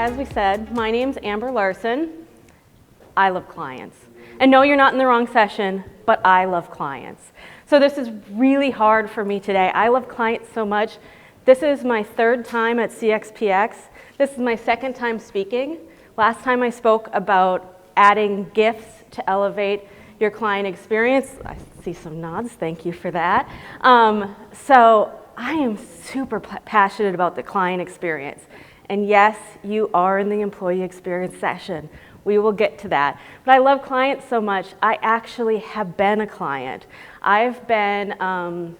as we said, my name's Amber Larson. I love clients. And no, you're not in the wrong session, but I love clients. So this is really hard for me today. I love clients so much. This is my third time at CXps. This is my second time speaking. Last time I spoke about adding gifts to elevate your client experience. I see some nods, thank you for that. So I am super passionate about the client experience. And yes, you are in the employee experience session. We will get to that. But I love clients so much, I actually have been a client. I've been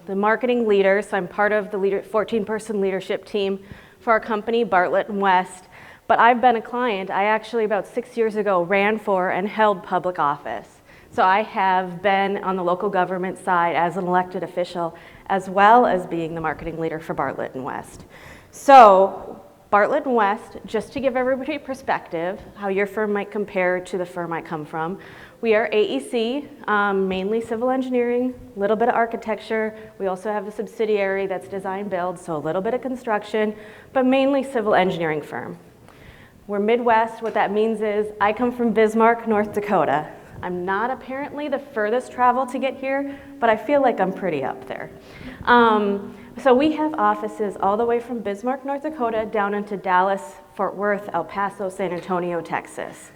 the marketing leader, so I'm part of the 14-person leadership team for our company, Bartlett & West. But I've been a client. I actually, about 6 years ago, ran for and held public office. So I have been on the local government side as an elected official, as well as being the marketing leader for Bartlett & West. So Bartlett & West, just to give everybody perspective, how your firm might compare to the firm I come from, we are AEC, mainly civil engineering, a little bit of architecture. We also have a subsidiary that's design build, so a little bit of construction, but mainly civil engineering firm. We're Midwest. What that means is I come from Bismarck, North Dakota. I'm not apparently the furthest travel to get here, but I feel like I'm pretty up there. So we have offices all the way from Bismarck, North Dakota, down into Dallas, Fort Worth, El Paso, San Antonio, Texas.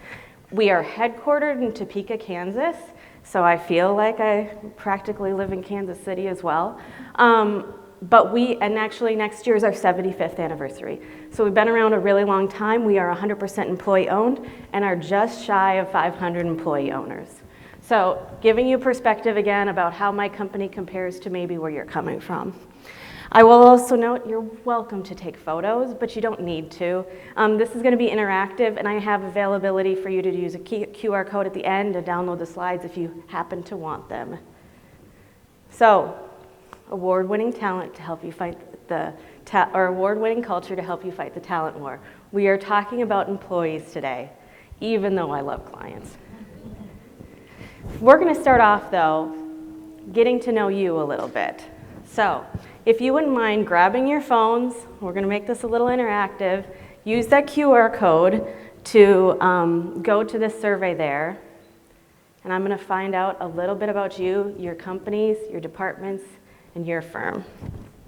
We are headquartered in Topeka, Kansas, so I feel like I practically live in Kansas City as well. And actually next year is our 75th anniversary. So we've been around a really long time. We are 100% employee owned and are just shy of 500 employee owners. So giving you perspective again about how my company compares to maybe where you're coming from. I will also note you're welcome to take photos, but you don't need to. This is going to be interactive, and I have availability for you to use a QR code at the end to download the slides if you happen to want them. So, award-winning talent to help you fight or award-winning culture to help you fight the talent war. We are talking about employees today, even though I love clients. We're going to start off, though, getting to know you a little bit. So, if you wouldn't mind grabbing your phones, we're going to make this a little interactive. Use that QR code to go to this survey there. And I'm going to find out a little bit about you, your companies, your departments, and your firm.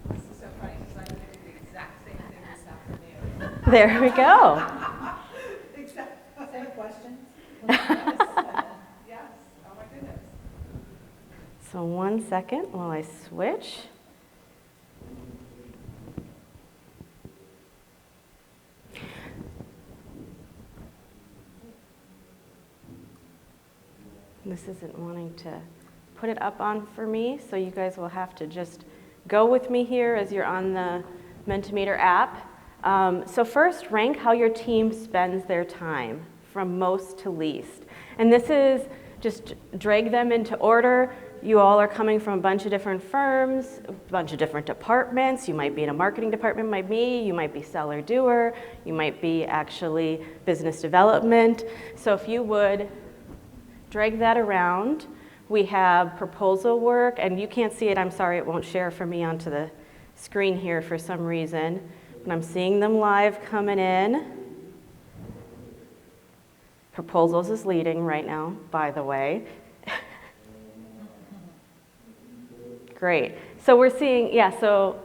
This is so funny because I'm going to do the exact same thing this afternoon. There we go. Same questions? Yes. Oh my goodness. So 1 second while I switch. This isn't wanting to put it up on for me, so you guys will have to just go with me here as you're on the Mentimeter app. So first, rank how your team spends their time from most to least. And this is just drag them into order. You all are coming from a bunch of different firms, a bunch of different departments. You might be in a marketing department, might be. You might be seller doer. You might be actually business development. So if you would drag that around. We have proposal work, and you can't see it, I'm sorry, it won't share for me onto the screen here for some reason, but I'm seeing them live coming in. Proposals is leading right now, by the way. Great. So we're seeing, so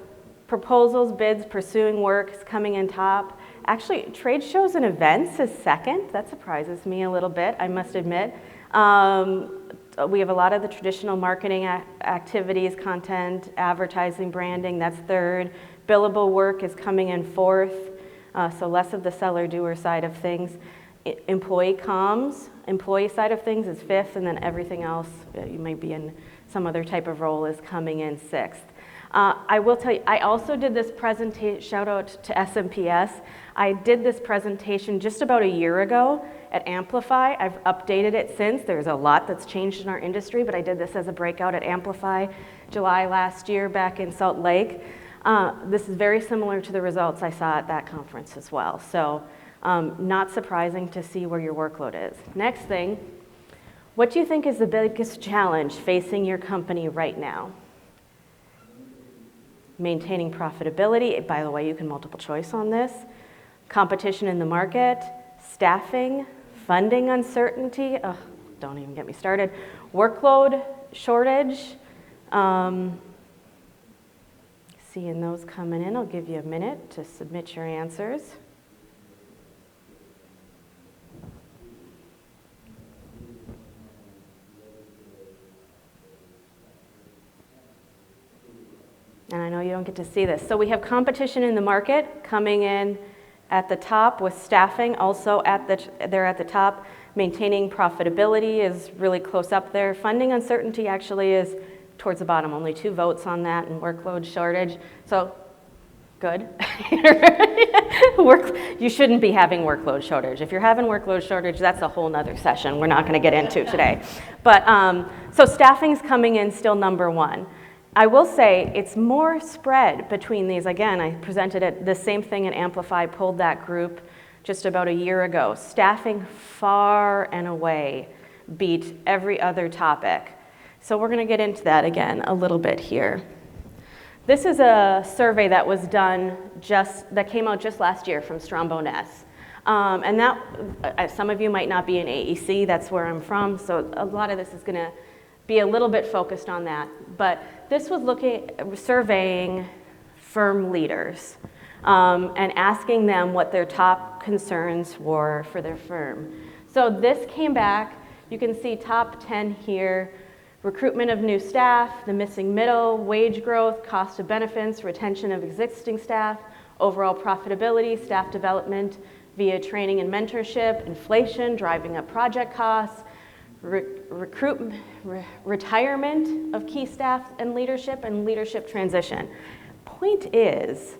proposals, bids, pursuing work is coming in top. Actually, trade shows and events is second. That surprises me a little bit, I must admit. We have a lot of the traditional marketing activities, content, advertising, branding, that's third. Billable work is coming in fourth, so less of the seller-doer side of things. Employee comms, employee side of things is fifth, and then everything else, you might be in some other type of role, is coming in sixth. I will tell you, I also did this presentation, shout out to SMPS. I did this presentation just about a year ago at Amplify. I've updated it since. There's a lot that's changed in our industry, but I did this as a breakout at Amplify July last year back in Salt Lake. This is very similar to the results I saw at that conference as well. So not surprising to see where your workload is. Next thing, what do you think is the biggest challenge facing your company right now? Maintaining profitability. By the way, you can multiple choice on this. competition in the market, staffing, funding uncertainty, don't even get me started, workload shortage. Seeing those coming in, I'll give you a minute to submit your answers. And I know you don't get to see this. So we have competition in the market coming in at the top with staffing also they're at the top. Maintaining profitability is really close up there. Funding uncertainty actually is towards the bottom, only 2 votes on that, and workload shortage. So good. You shouldn't be having workload shortage. If you're having workload shortage, that's a whole nother session we're not going to get into today. But so staffing's coming in still number 1. I will say it's more spread between these. Again, I presented it, the same thing in Amplify, pulled that group just about a year ago. Staffing far and away beat every other topic. So we're going to get into that again a little bit here. This is a survey that was done that came out just last year from Strombo-Ness. And that, some of you might not be in AEC, that's where I'm from, so a lot of this is going to be a little bit focused on that. But this was surveying firm leaders and asking them what their top concerns were for their firm. So this came back, you can see top 10 here: recruitment of new staff, the missing middle, wage growth, cost of benefits, retention of existing staff, overall profitability, staff development via training and mentorship, inflation, driving up project costs, retirement of key staff and leadership transition. Point is,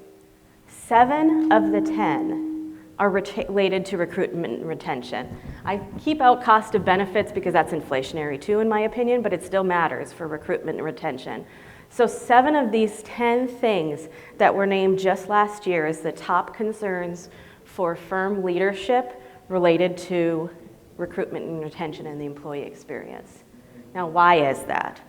7 of the 10 are related to recruitment and retention. I keep out cost of benefits because that's inflationary too, in my opinion, but it still matters for recruitment and retention. So 7 of these 10 things that were named just last year as the top concerns for firm leadership related to recruitment and retention and the employee experience. Now, why is that?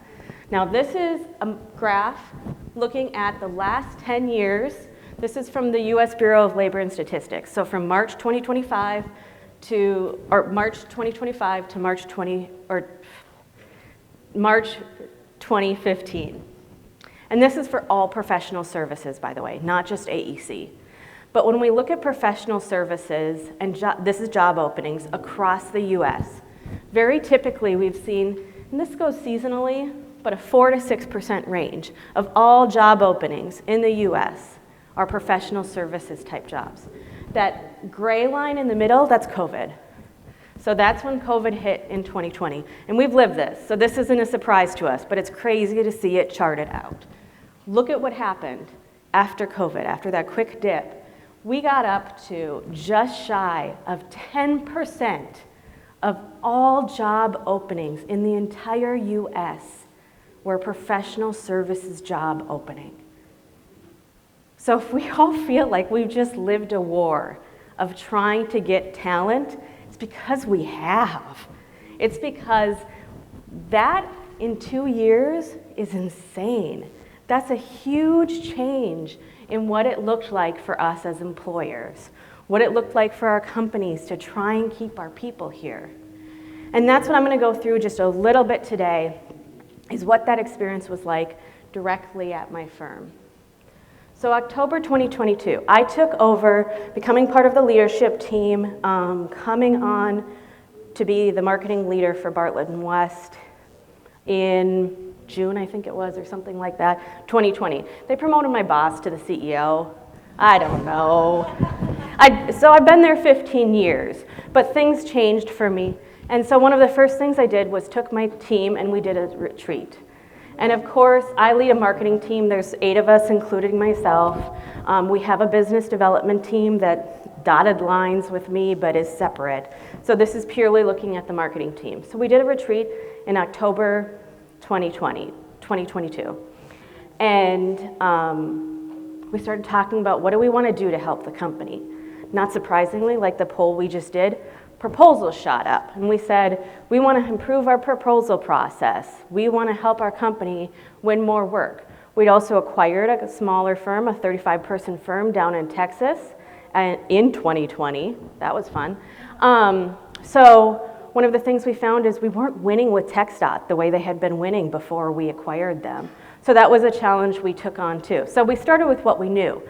Now, this is a graph looking at the last 10 years. This is from the U.S. Bureau of Labor and Statistics. So from March 2025 to March 2015. And this is for all professional services, by the way, not just AEC. But when we look at professional services, and this is job openings across the U.S., very typically we've seen, and this goes seasonally, but a 4 to 6% range of all job openings in the U.S. are professional services type jobs. That gray line in the middle, that's COVID. So that's when COVID hit in 2020. And we've lived this, so this isn't a surprise to us, but it's crazy to see it charted out. Look at what happened after COVID, after that quick dip. We got up to just shy of 10% of all job openings in the entire U.S. were professional services job opening. So if we all feel like we've just lived a war of trying to get talent, it's because we have. It's because that in 2 years is insane. That's a huge change in what it looked like for us as employers, what it looked like for our companies to try and keep our people here. And that's what I'm going to go through just a little bit today, is what that experience was like directly at my firm. So October 2022, I took over becoming part of the leadership team, coming on to be the marketing leader for Bartlett & West in June, I think it was, or something like that, 2020. They promoted my boss to the CEO. I don't know. So I've been there 15 years, but things changed for me. And so one of the first things I did was took my team and we did a retreat. And of course, I lead a marketing team. There's 8 of us, including myself. We have a business development team that dotted lines with me, but is separate. So this is purely looking at the marketing team. So we did a retreat in October 2022. And we started talking about what do we want to do to help the company. Not surprisingly, like the poll we just did, proposals shot up. And we said, we want to improve our proposal process. We want to help our company win more work. We'd also acquired a smaller firm, a 35-person firm down in Texas, in 2020. That was fun. So one of the things we found is we weren't winning with TxDOT the way they had been winning before we acquired them. So that was a challenge we took on too. So we started with what we knew.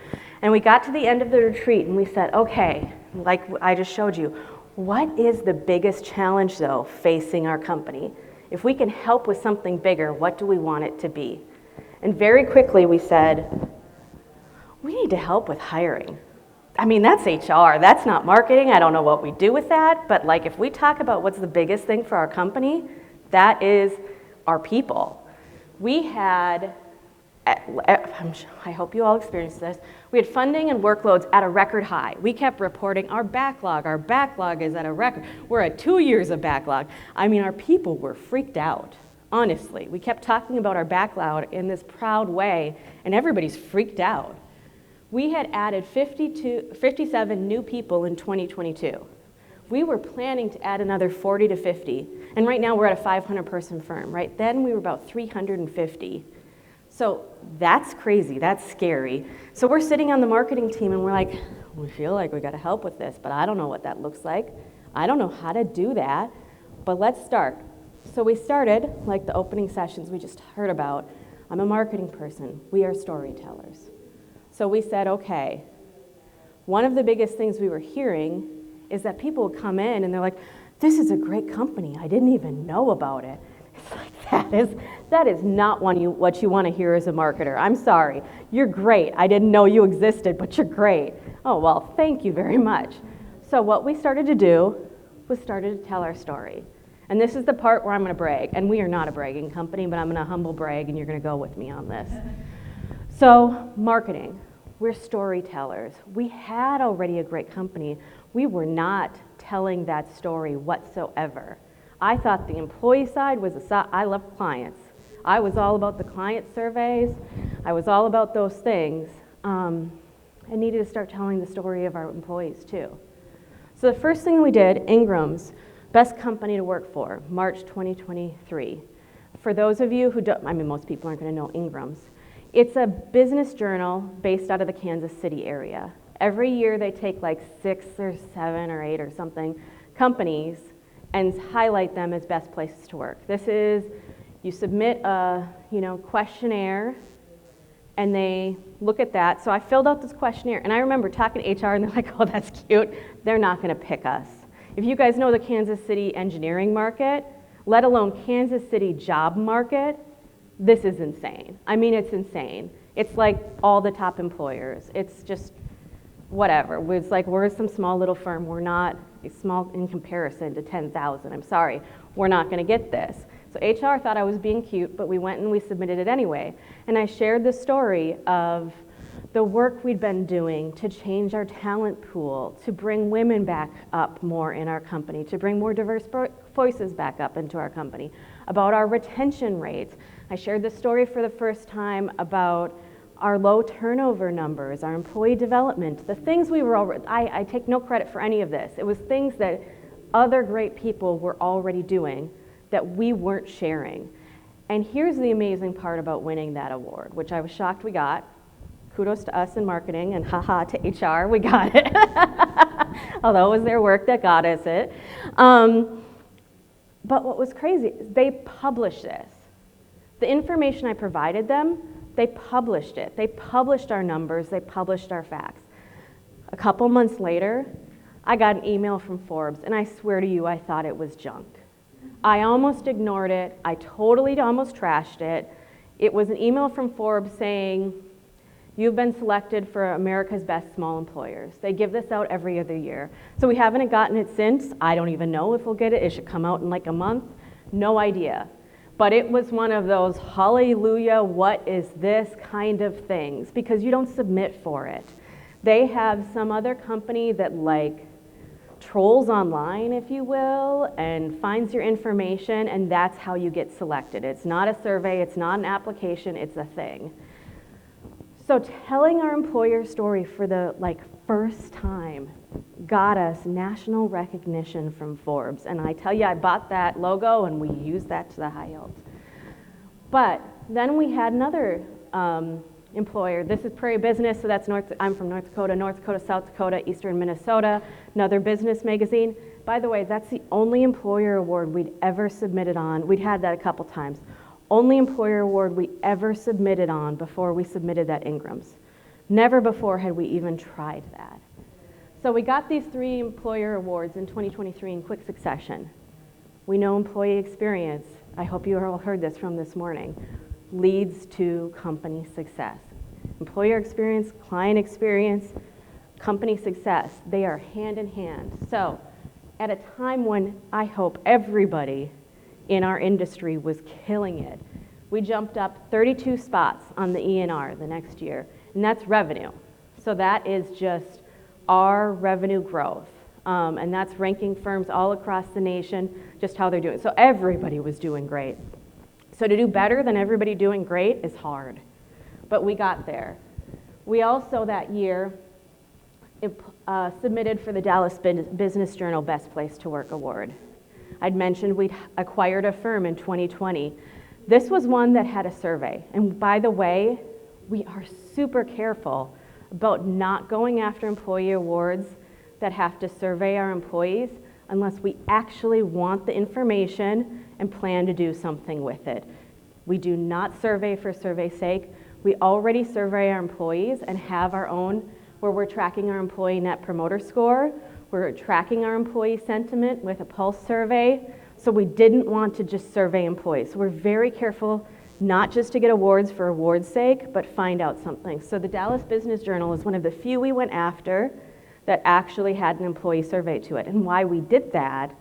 And we got to the end of the retreat and we said, okay, like I just showed you, what is the biggest challenge though facing our company? If we can help with something bigger, what do we want it to be? And very quickly we said, we need to help with hiring. I mean, that's HR, that's not marketing. I don't know what we do with that, but like if we talk about what's the biggest thing for our company, that is our people. We had, I hope you all experienced this, we had funding and workloads at a record high. We kept reporting our backlog is at a record. We're at 2 years of backlog. I mean, our people were freaked out, honestly. We kept talking about our backlog in this proud way, and everybody's freaked out. We had added 57 new people in 2022. We were planning to add another 40 to 50, and right now we're at a 500-person firm. Right then we were about 350. So that's crazy, that's scary. So we're sitting on the marketing team and we're like, we feel like we gotta help with this, but I don't know what that looks like. I don't know how to do that, but let's start. So we started, like the opening sessions we just heard about. I'm a marketing person, we are storytellers. So we said, okay, one of the biggest things we were hearing is that people would come in and they're like, this is a great company, I didn't even know about it. It's like, that is not what you want to hear as a marketer. I'm sorry, you're great. I didn't know you existed, but you're great. Oh, well, thank you very much. So what we started to do was started to tell our story. And this is the part where I'm going to brag. And we are not a bragging company, but I'm going to humble brag, and you're going to go with me on this. So marketing, we're storytellers. We had already a great company. We were not telling that story whatsoever. I thought the employee side was I love clients. I was all about the client surveys. I was all about those things. I needed to start telling the story of our employees too. So the first thing we did, Ingram's, best company to work for, March 2023. For those of you who don't, I mean, most people aren't going to know Ingram's. It's a business journal based out of the Kansas City area. Every year they take like 6 or 7 or 8 or something companies and highlight them as best places to work. This is, you submit a questionnaire and they look at that. So I filled out this questionnaire and I remember talking to HR and they're like, oh, that's cute. They're not gonna pick us. If you guys know the Kansas City engineering market, let alone Kansas City job market, this is insane. I mean, it's insane. It's like all the top employers. It's just whatever. It's like we're some small little firm. We're not small in comparison to 10,000. I'm sorry, we're not going to get this. So HR thought I was being cute, but we went and we submitted it anyway. And I shared the story of the work we'd been doing to change our talent pool, to bring women back up more in our company, to bring more diverse voices back up into our company, about our retention rates. I shared the story for the first time about our low turnover numbers, our employee development, the things we were already, I take no credit for any of this. It was things that other great people were already doing that we weren't sharing. And here's the amazing part about winning that award, which I was shocked we got. Kudos to us in marketing and haha to HR, we got it. Although it was their work that got us it. But what was crazy is they published this. The information I provided them, they published it. They published our numbers, they published our facts. A couple months later, I got an email from Forbes, and I swear to you, I thought it was junk. I almost ignored it. I totally almost trashed it. It was an email from Forbes saying, you've been selected for America's Best Small Employers. They give this out every other year. So we haven't gotten it since. I don't even know if we'll get it. It should come out in like a month. No idea. But it was one of those, hallelujah, what is this kind of things, because you don't submit for it. They have some other company that like trolls online, if you will, and finds your information, and that's how you get selected. It's not a survey, it's not an application, it's a thing. So telling our employer story for the first time got us national recognition from Forbes. And I tell you, I bought that logo and we used that to the high hilt. But then we had another employer. This is Prairie Business, so that's I'm from North Dakota, South Dakota, Eastern Minnesota, another business magazine. By the way, that's the only employer award we'd ever submitted on. We'd had that a couple times. Only employer award we ever submitted on before we submitted that Ingram's. Never before had we even tried that. So we got these 3 employer awards in 2023 in quick succession. We know employee experience, I hope you all heard this from this morning, leads to company success. Employer experience, client experience, company success, they are hand in hand. So at a time when I hope everybody in our industry was killing it, we jumped up 32 spots on the ENR the next year, and that's revenue. So that is just our revenue growth. And that's ranking firms all across the nation, just how they're doing. So everybody was doing great. So to do better than everybody doing great is hard, but we got there. We also that year submitted for the Dallas Business Journal Best Place to Work Award. I'd mentioned we'd acquired a firm in 2020. This was one that had a survey. And by the way, we are super careful about not going after employee awards that have to survey our employees unless we actually want the information and plan to do something with it. We do not survey for survey's sake. We already survey our employees and have our own where we're tracking our employee net promoter score. We're tracking our employee sentiment with a pulse survey. So we didn't want to just survey employees. So we're very careful not just to get awards for awards' sake, but find out something. So the Dallas Business Journal is one of the few we went after that actually had an employee survey to it. And why we did that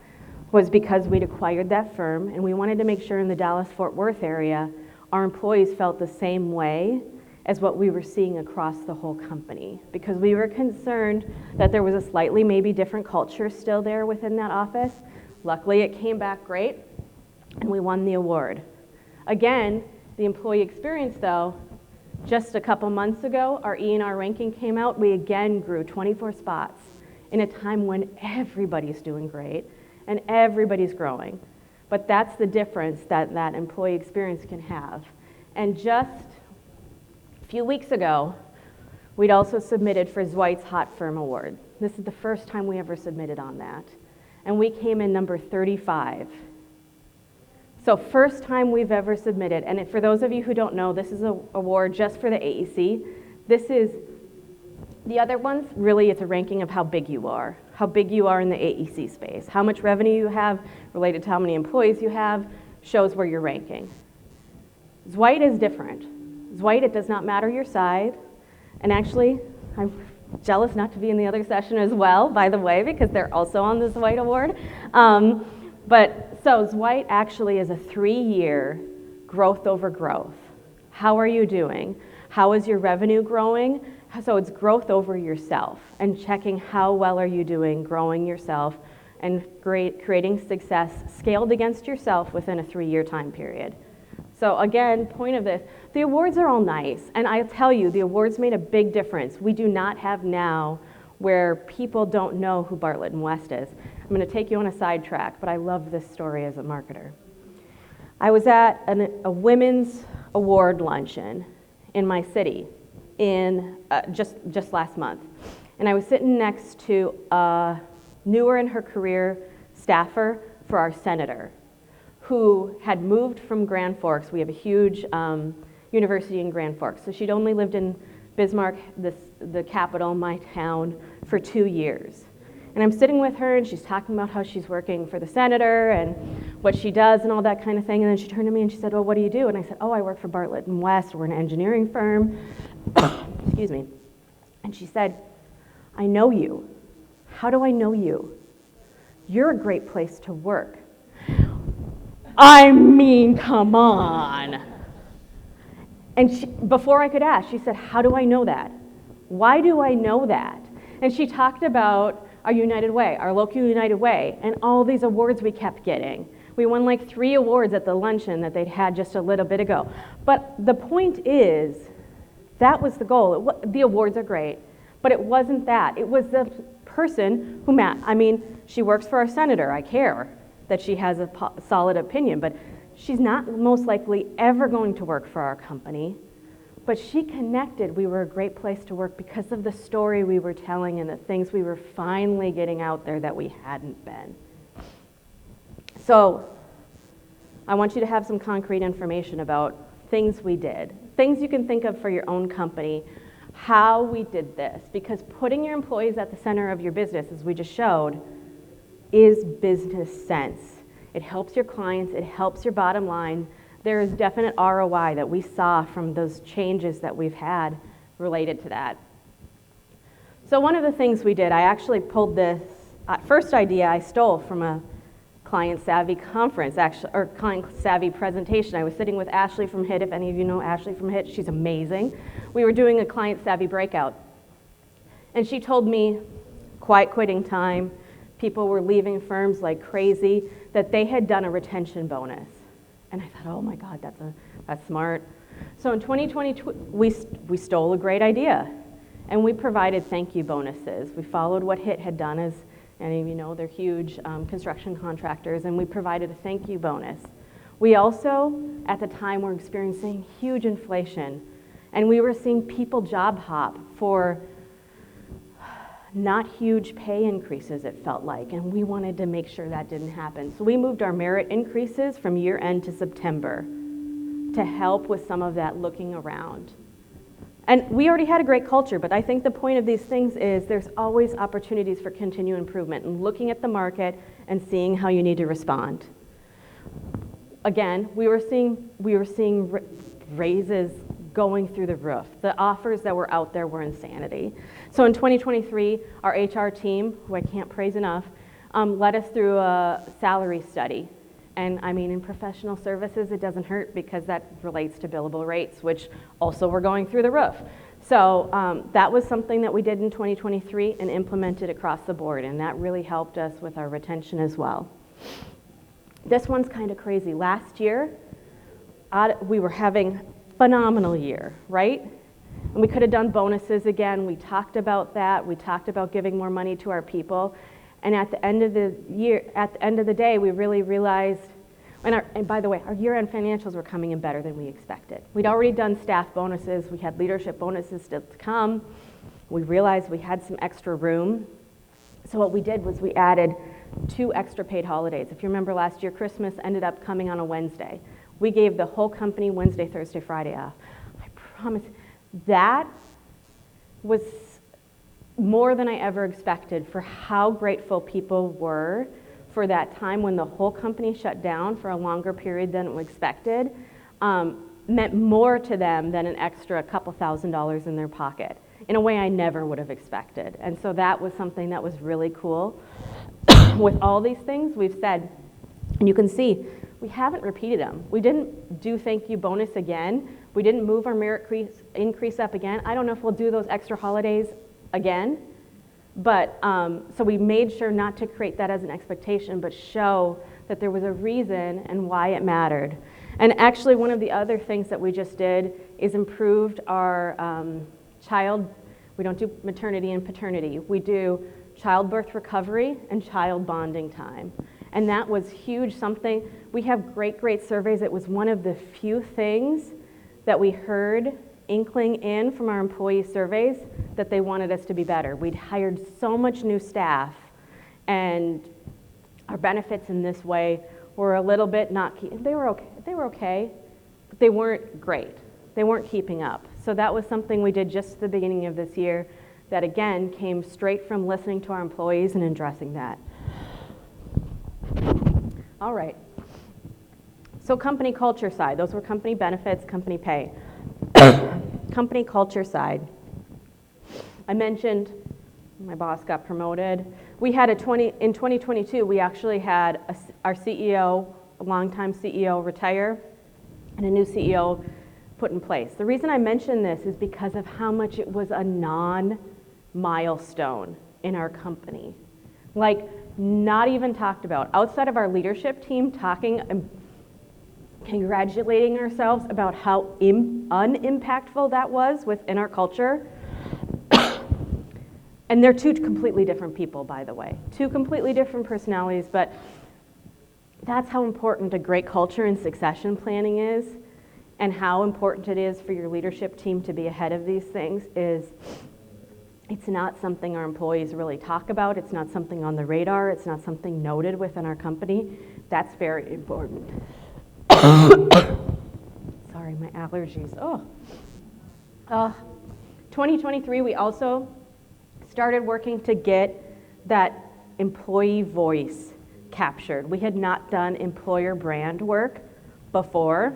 was because we'd acquired that firm and we wanted to make sure in the Dallas-Fort Worth area our employees felt the same way as what we were seeing across the whole company, because we were concerned that there was a slightly maybe different culture still there within that office. Luckily, it came back great, and we won the award. Again, the employee experience, though, just a couple months ago, our ENR ranking came out. We again grew 24 spots in a time when everybody's doing great and everybody's growing. But that's the difference that that employee experience can have. And just a few weeks ago, we'd also submitted for Zweig's Hot Firm Award. This is the first time we ever submitted on that. And we came in number 35. So first time we've ever submitted. And for those of you who don't know, this is an award just for the AEC. This is, the other ones, really it's a ranking of how big you are in the AEC space. How much revenue you have related to how many employees you have shows where you're ranking. Zweig is different. Zweig, it does not matter your size. And actually, I'm jealous not to be in the other session as well, by the way, because they're also on the Zweig Award. So Zweig actually is a 3-year growth over growth. How are you doing? How is your revenue growing? So it's growth over yourself and checking how well are you doing growing yourself and creating success scaled against yourself within a 3-year time period. So again, point of this, the awards are all nice, and I'll tell you, the awards made a big difference. We do not have now where people don't know who Bartlett and West is. I'm going to take you on a sidetrack, but I love this story as a marketer. I was at a women's award luncheon in my city in just last month, and I was sitting next to a newer in her career staffer for our senator, who had moved from Grand Forks. We have a huge university in Grand Forks. So she'd only lived in Bismarck, the capital, my town, for 2 years. And I'm sitting with her and she's talking about how she's working for the senator and what she does and all that kind of thing. And then she turned to me and she said, well, what do you do? And I said, oh, I work for Bartlett and West. We're an engineering firm. Excuse me. And she said, I know you. How do I know you? You're a great place to work. I mean, come on. And before I could ask, she said, how do I know that? Why do I know that? And she talked about our United Way, our local United Way, and all these awards we kept getting. We won like 3 awards at the luncheon that they'd had just a little bit ago. But the point is, that was the goal. The awards are great, but it wasn't that. It was the person who she works for our senator. I care that she has a solid opinion, but she's not most likely ever going to work for our company. But she connected we were a great place to work because of the story we were telling and the things we were finally getting out there that we hadn't been. So I want you to have some concrete information about things we did, things you can think of for your own company, how we did this, because putting your employees at the center of your business, as we just showed, is business sense. It helps your clients, it helps your bottom line. There is definite ROI that we saw from those changes that we've had related to that. So one of the things we did, I actually pulled this first idea I stole from a Client Savvy conference, actually, or Client Savvy presentation. I was sitting with Ashley from HIT. If any of you know Ashley from HIT, she's amazing. We were doing a Client Savvy breakout. And she told me, quiet quitting time, people were leaving firms like crazy, that they had done a retention bonus. And I thought, oh my God, that's smart. So in 2020, we stole a great idea. And we provided thank you bonuses. We followed what HIT had done, as any of you know, they're huge construction contractors, and we provided a thank you bonus. We also, at the time, were experiencing huge inflation, and we were seeing people job hop for not huge pay increases, it felt like, and we wanted to make sure that didn't happen. So we moved our merit increases from year end to September to help with some of that looking around. And we already had a great culture, but I think the point of these things is there's always opportunities for continued improvement and looking at the market and seeing how you need to respond. Again, we were seeing raises going through the roof. The offers that were out there were insanity. So in 2023, our HR team, who I can't praise enough, led us through a salary study. And I mean, in professional services, it doesn't hurt because that relates to billable rates, which also were going through the roof. So that was something that we did in 2023 and implemented across the board, and that really helped us with our retention as well. This one's kind of crazy. Last year, we were having phenomenal year, right? And we could have done bonuses again. We talked about that. We talked about giving more money to our people. And at the end of the year, at the end of the day, we really realized, and by the way, our year-end financials were coming in better than we expected. We'd already done staff bonuses. We had leadership bonuses still to come. We realized we had some extra room. So what we did was we added 2 extra paid holidays. If you remember last year, Christmas ended up coming on a Wednesday. We gave the whole company Wednesday, Thursday, Friday off. I promise that was more than I ever expected for how grateful people were for that time when the whole company shut down for a longer period than we expected. Meant more to them than an extra couple $1,000s in their pocket in a way I never would have expected. And so that was something that was really cool. With all these things we've said, and you can see, we haven't repeated them. We didn't do thank you bonus again. We didn't move our merit increase up again. I don't know if we'll do those extra holidays again, but so we made sure not to create that as an expectation, but show that there was a reason and why it mattered. And actually, one of the other things that we just did is improved our we don't do maternity and paternity. We do childbirth recovery and child bonding time. And that was huge, something, we have great surveys. It was one of the few things that we heard inkling in from our employee surveys that they wanted us to be better. We'd hired so much new staff, and our benefits in this way were a little bit they were okay, but they weren't great. They weren't keeping up. So that was something we did just at the beginning of this year that, again, came straight from listening to our employees and addressing that. All right. So company culture side, those were company benefits, company pay. Company culture side. I mentioned my boss got promoted. We had in 2022, we actually had our CEO, a longtime CEO retire, and a new CEO put in place. The reason I mention this is because of how much it was a non-milestone in our company. Like, not even talked about. Outside of our leadership team talking and congratulating ourselves about how unimpactful that was within our culture. And they're 2 completely different people, by the way. 2 completely different personalities, but that's how important a great culture and succession planning is. and how important it is for your leadership team to be ahead of these things is it's not something our employees really talk about. It's not something on the radar. It's not something noted within our company. That's very important. Sorry, my allergies. 2023, we also started working to get that employee voice captured. We had not done employer brand work before.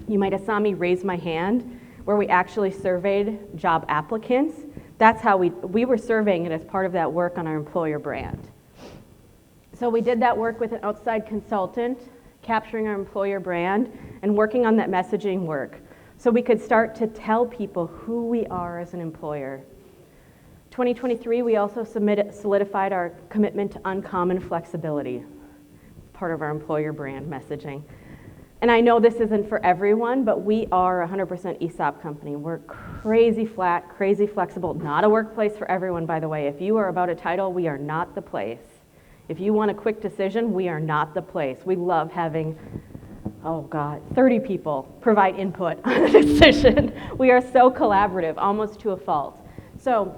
You might have saw me raise my hand where we actually surveyed job applicants. That's how we were surveying it as part of that work on our employer brand. So we did that work with an outside consultant, capturing our employer brand and working on that messaging work so we could start to tell people who we are as an employer. 2023, we also solidified our commitment to uncommon flexibility, part of our employer brand messaging. And I know this isn't for everyone, but we are a 100% ESOP company. We're crazy flat, crazy flexible, not a workplace for everyone, by the way. If you are about a title, we are not the place. If you want a quick decision, we are not the place. We love having, 30 people provide input on a decision. We are so collaborative, almost to a fault. So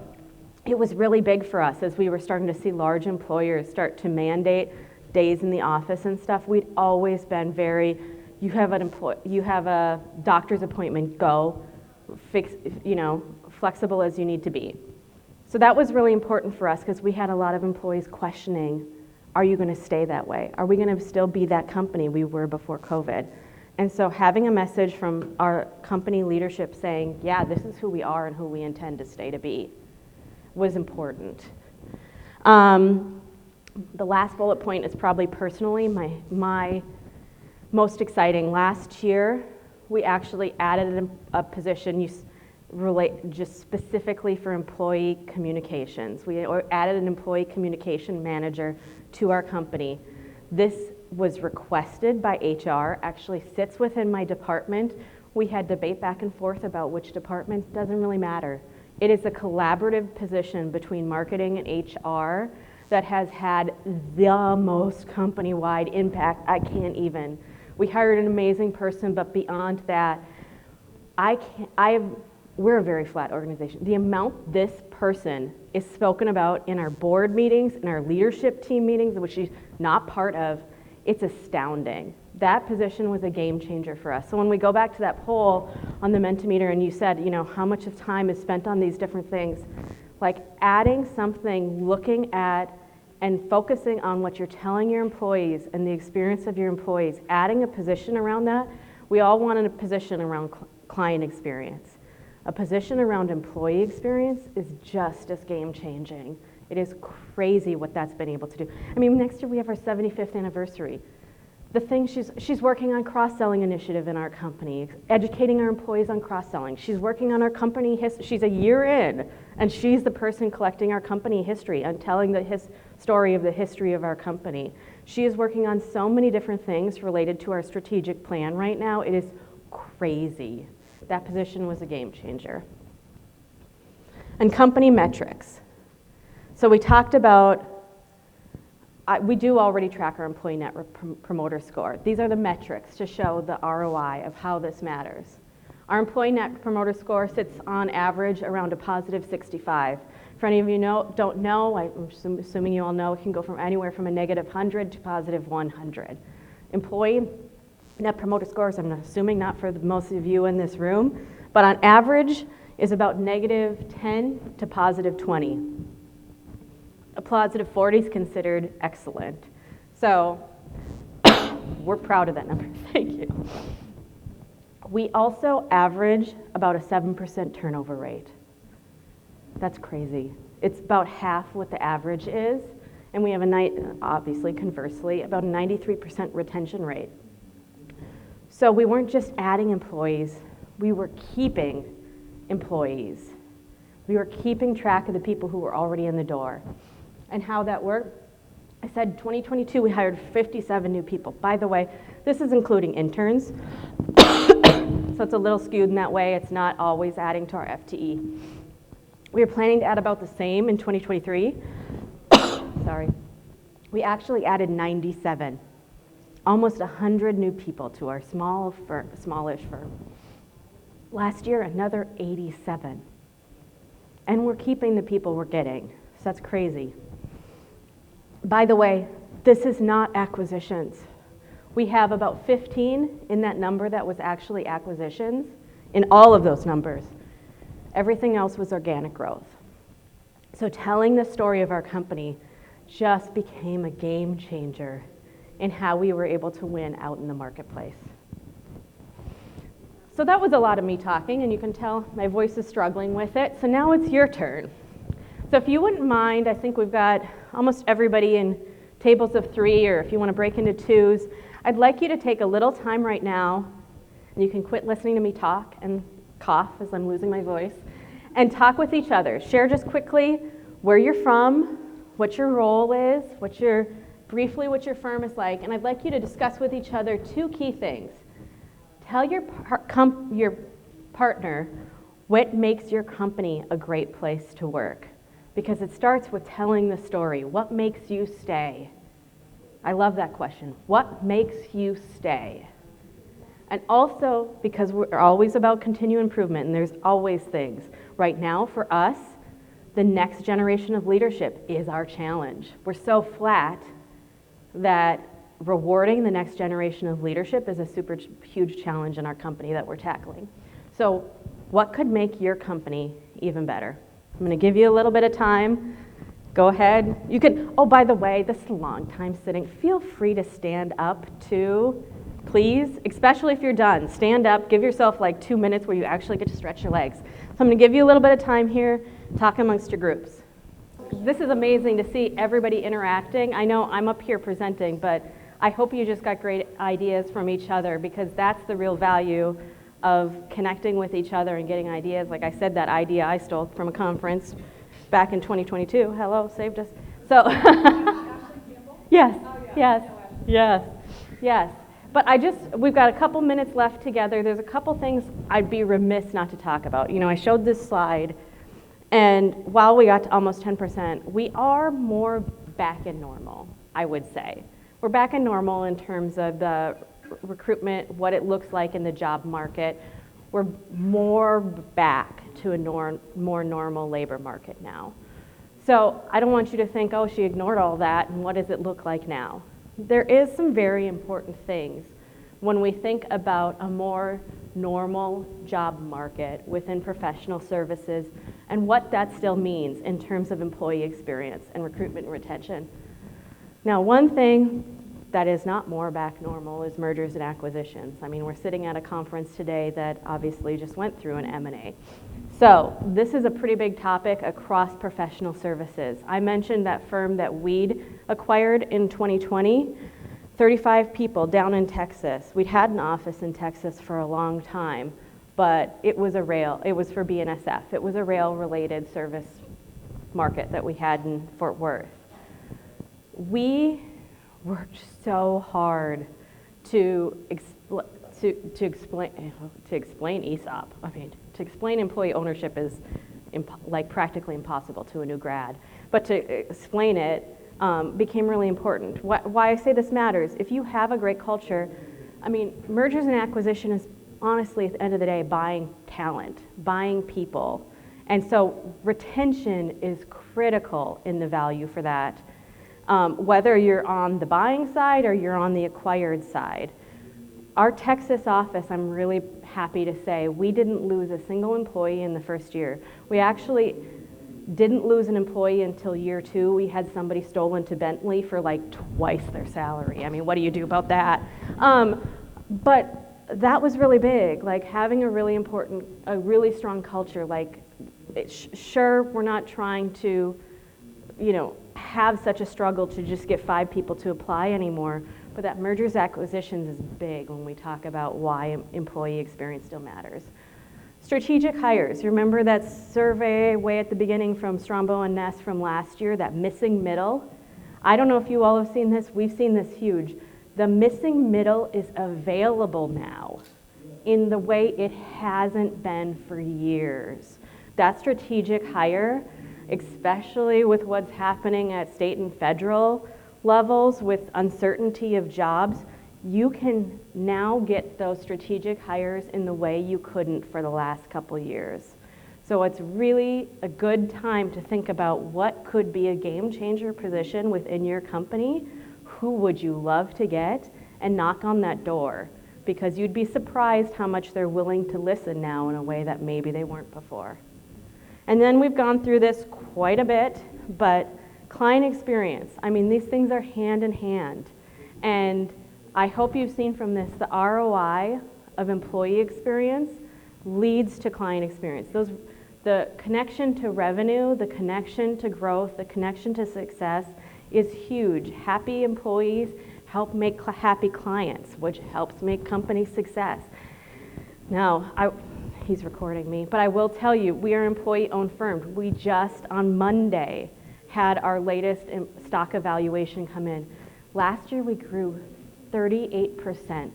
it was really big for us as we were starting to see large employers start to mandate days in the office and stuff. We'd always been very, you have a doctor's appointment, go, flexible as you need to be. So that was really important for us because we had a lot of employees questioning, are you going to stay that way? Are we going to still be that company we were before COVID? And so having a message from our company leadership saying, yeah, this is who we are and who we intend to stay to be was important. The last bullet point is probably personally my most exciting. Last year, we actually added a position just specifically for employee communications. We added an employee communication manager to our company. This was requested by HR, actually sits within my department. We had debate back and forth about which department, doesn't really matter. It is a collaborative position between marketing and HR that has had the most company-wide impact. We hired an amazing person, but beyond that, we're a very flat organization. The amount this person is spoken about in our board meetings, in our leadership team meetings, which she's not part of, it's astounding. That position was a game changer for us. So when we go back to that poll on the Mentimeter and you said, how much of time is spent on these different things, like adding something, looking at and focusing on what you're telling your employees and the experience of your employees, adding a position around that. We all wanted a position around client experience. A position around employee experience is just as game-changing. It is crazy what that's been able to do. Next year we have our 75th anniversary. The thing she's working on cross-selling initiative in our company, educating our employees on cross-selling. She's working on our company she's a year in, and she's the person collecting our company history and telling the story of the history of our company. She is working on so many different things related to our strategic plan right now. It is crazy. That position was a game changer. And company metrics. So we talked about, we do already track our employee net promoter score. These are the metrics to show the ROI of how this matters. Our employee net promoter score sits on average around a positive 65. For any of you don't know, I'm assuming you all know, it can go from anywhere from a negative 100 to positive 100. Employee net promoter scores, I'm assuming not for most of you in this room, but on average is about negative 10 to positive 20. A positive 40 is considered excellent. So we're proud of that number. Thank you. We also average about a 7% turnover rate. That's crazy. It's about half what the average is, and we have obviously, conversely, about a 93% retention rate. So we weren't just adding employees, we were keeping employees. We were keeping track of the people who were already in the door. And how that worked, I said 2022 we hired 57 new people. By the way, this is including interns, so it's a little skewed in that way. It's not always adding to our FTE. We were planning to add about the same in 2023. Sorry. We actually added 97. almost 100 new people to our smallish firm. Last year, another 87. And we're keeping the people we're getting. So that's crazy. By the way, this is not acquisitions. We have about 15 in that number that was actually acquisitions, in all of those numbers. Everything else was organic growth. So telling the story of our company just became a game changer in how we were able to win out in the marketplace. So that was a lot of me talking, and you can tell my voice is struggling with it. So now it's your turn. So if you wouldn't mind, I think we've got almost everybody in tables of 3, or if you want to break into 2s, I'd like you to take a little time right now, and you can quit listening to me talk and cough as I'm losing my voice, and talk with each other. Share just quickly where you're from, what your role is, briefly what your firm is like, and I'd like you to discuss with each other 2 key things. Tell your partner what makes your company a great place to work, because it starts with telling the story. What makes you stay? I love that question. What makes you stay? And also, because we're always about continued improvement, and there's always things. Right now, for us, the next generation of leadership is our challenge. We're so flat that rewarding the next generation of leadership is a super huge challenge in our company that we're tackling. So what could make your company even better? I'm going to give you a little bit of time. Go ahead. You can, oh, by the way, this is a long time sitting. Feel free to stand up too, please, especially if you're done. Stand up, give yourself like 2 minutes where you actually get to stretch your legs. So I'm going to give you a little bit of time here, talk amongst your groups. This is amazing to see everybody interacting. I know I'm up here presenting, but I hope you just got great ideas from each other, because that's the real value of connecting with each other and getting ideas. Like I said, that idea I stole from a conference back in 2022. Hello, saved us. So, yes. But we've got a couple minutes left together. There's a couple things I'd be remiss not to talk about. You know, I showed this slide, and while we got to almost 10%, we are more back in normal, I would say. We're back in normal in terms of the recruitment, what it looks like in the job market. We're more back to a more normal labor market now. So I don't want you to think, oh, she ignored all that, and what does it look like now? There is some very important things when we think about a more normal job market within professional services and what that still means in terms of employee experience and recruitment and retention. Now, one thing that is not more back normal is mergers and acquisitions. I mean, we're sitting at a conference today that obviously just went through an M&A. So this is a pretty big topic across professional services. I mentioned that firm that we'd acquired in 2020, 35 people down in Texas. We'd had an office in Texas for a long time, but it was for BNSF. It was a rail-related service market that we had in Fort Worth. We worked so hard to explain ESOP. I mean, to explain employee ownership is like practically impossible to a new grad. But to explain it became really important. Why I say this matters, if you have a great culture, I mean, mergers and acquisition is honestly, at the end of the day, buying talent, buying people. And so retention is critical in the value for that. Whether you're on the buying side or you're on the acquired side. Our Texas office, I'm really happy to say, we didn't lose a single employee in the first year. We actually didn't lose an employee until year 2. We had somebody stolen to Bentley for like twice their salary. I mean, what do you do about that? But that was really big, like having a really strong culture. Like, sure, we're not trying to, have such a struggle to just get 5 people to apply anymore, but that mergers acquisitions is big when we talk about why employee experience still matters. Strategic hires. Remember that survey way at the beginning from Strombo and Ness from last year, that missing middle? I don't know if you all have seen this. We've seen this huge. The missing middle is available now in the way it hasn't been for years. That strategic hire, especially with what's happening at state and federal levels with uncertainty of jobs, you can now get those strategic hires in the way you couldn't for the last couple years. So it's really a good time to think about what could be a game changer position within your company. Who would you love to get, and knock on that door, because you'd be surprised how much they're willing to listen now in a way that maybe they weren't before. And then we've gone through this quite a bit, but client experience, I mean, these things are hand in hand. And I hope you've seen from this, the ROI of employee experience leads to client experience. The connection to revenue, the connection to growth, the connection to success is huge. Happy employees help make happy clients, which helps make company success. Now, he's recording me, but I will tell you, we are employee-owned firm. We just, on Monday, had our latest stock evaluation come in. Last year, we grew 38%.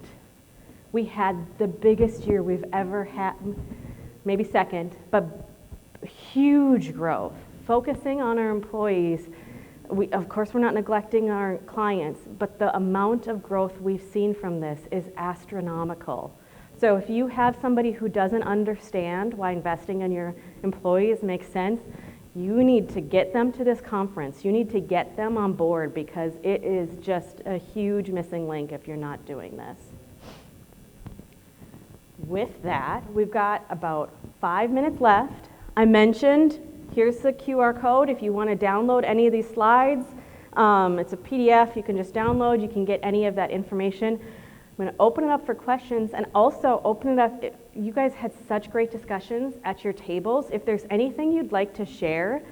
We had the biggest year we've ever had, maybe second, but huge growth. Focusing on our employees, of course, we're not neglecting our clients, but the amount of growth we've seen from this is astronomical. So if you have somebody who doesn't understand why investing in your employees makes sense, you need to get them to this conference. You need to get them on board, because it is just a huge missing link if you're not doing this. With that, we've got about 5 minutes left. I mentioned, here's the QR code if you want to download any of these slides. It's a PDF you can just download. You can get any of that information. I'm going to open it up for questions, and also open it up. You guys had such great discussions at your tables. If there's anything you'd like to share,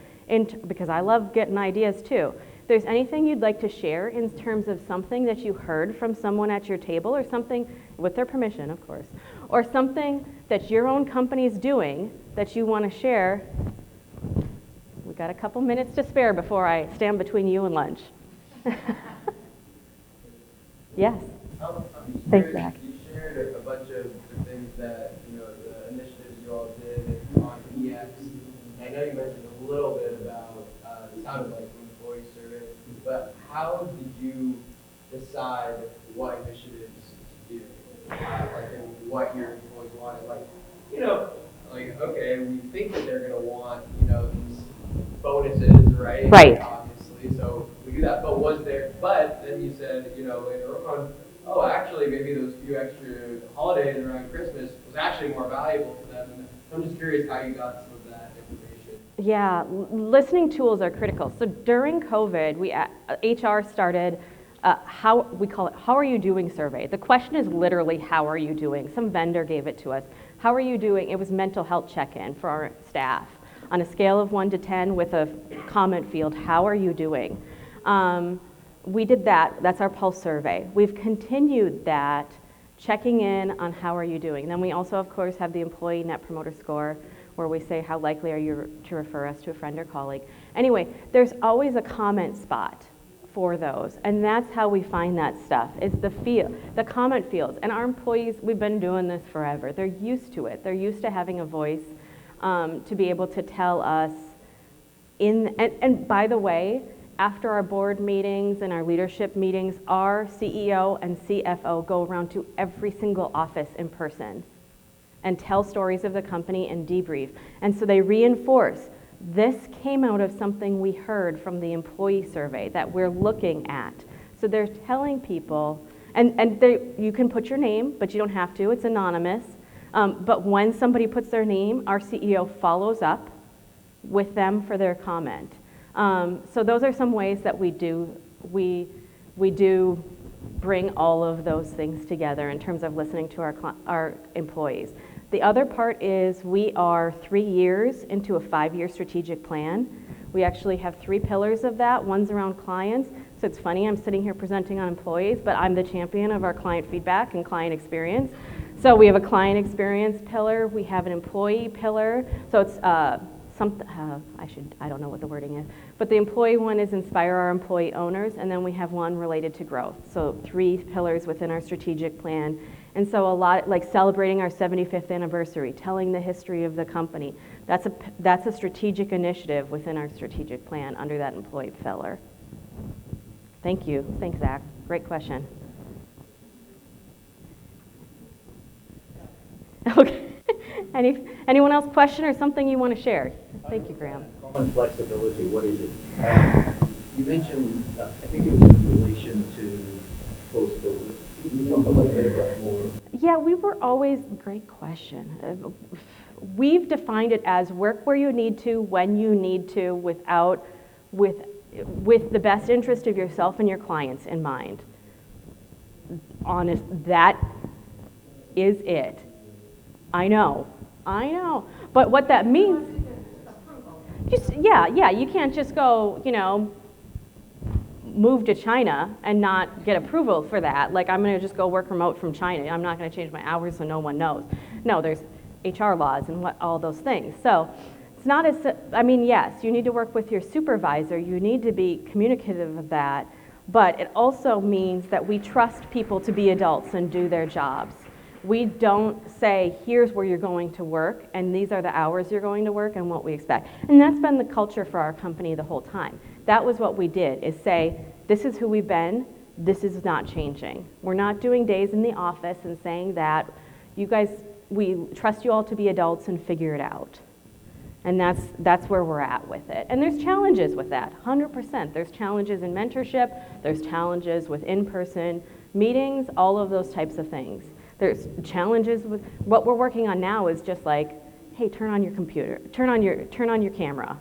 because I love getting ideas too, if there's anything you'd like to share in terms of something that you heard from someone at your table, or something, with their permission, of course, or something that your own company is doing that you want to share, we've got a couple minutes to spare before I stand between you and lunch. Yes. Thanks, Zach. You shared a bunch of the things that, the initiatives you all did on EX. I know you mentioned a little bit about, it sounded like an employee survey, but how did you decide what initiatives to do? And what your employees wanted? Okay, we think that they're going to want, these bonuses, right? Right. Obviously, so we do that. But then you said, later on, oh, actually, maybe those few extra holidays around Christmas was actually more valuable to them. And I'm just curious how you got some of that information. Yeah, listening tools are critical. So during COVID, HR started we call it "How are you doing?" survey. The question is literally, "How are you doing?" Some vendor gave it to us. How are you doing? It was mental health check-in for our staff on a scale of 1 to 10 with a comment field. How are you doing? We did that. That's our pulse survey. We've continued that, checking in on how are you doing. Then we also, of course, have the employee net promoter score, where we say how likely are you to refer us to a friend or colleague. Anyway, there's always a comment spot for those, and that's how we find that stuff, is the comment fields. And our employees, we've been doing this forever. They're used to it. They're used to having a voice to be able to tell us and by the way, after our board meetings and our leadership meetings, our CEO and CFO go around to every single office in person and tell stories of the company and debrief. And so they reinforce, this came out of something we heard from the employee survey that we're looking at. So they're telling people, and you can put your name, but you don't have to, it's anonymous. But when somebody puts their name, our CEO follows up with them for their comment. So those are some ways that we do bring all of those things together in terms of listening to our employees. The other part is we are 3 years into a 5-year strategic plan. We actually have 3 pillars of that. One's around clients. So it's funny, I'm sitting here presenting on employees, but I'm the champion of our client feedback and client experience. So we have a client experience pillar. We have an employee pillar. So it's I don't know what the wording is, but the employee one is inspire our employee owners, and then we have one related to growth. So 3 pillars within our strategic plan. And so a lot, like celebrating our 75th anniversary, telling the history of the company, that's a strategic initiative within our strategic plan under that employee pillar. Thank you. Thanks, Zach. Great question. Okay. Anyone else question or something you want to share? Thank you, Graham. Common flexibility, what is it? You mentioned, I think it was in relation to postability. Can you talk a little bit about more? Yeah, we were always, great question. We've defined it as work where you need to, when you need to, with the best interest of yourself and your clients in mind. Honest, that is it. I know. But what that means, yeah, you can't just go, move to China and not get approval for that. Like, I'm going to just go work remote from China. I'm not going to change my hours so no one knows. No, there's HR laws and all those things. So it's not as, yes, you need to work with your supervisor. You need to be communicative of that. But it also means that we trust people to be adults and do their jobs. We don't say, here's where you're going to work, and these are the hours you're going to work and what we expect. And that's been the culture for our company the whole time. That was what we did, is say, this is who we've been, this is not changing. We're not doing days in the office and saying that. You guys, we trust you all to be adults and figure it out. And that's where we're at with it. And there's challenges with that, 100%. There's challenges in mentorship, there's challenges with in-person meetings, all of those types of things. There's challenges with, what we're working on now is just like, hey, turn on your computer, turn on your camera.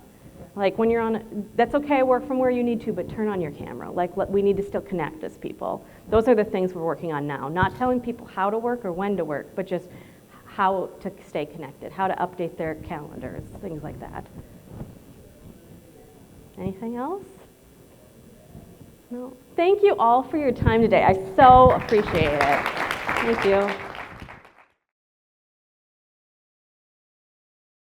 Like when you're on, that's okay, work from where you need to, but turn on your camera. Like we need to still connect as people. Those are the things we're working on now. Not telling people how to work or when to work, but just how to stay connected, how to update their calendars, things like that. Anything else? No? Thank you all for your time today. I so appreciate it. Thank you.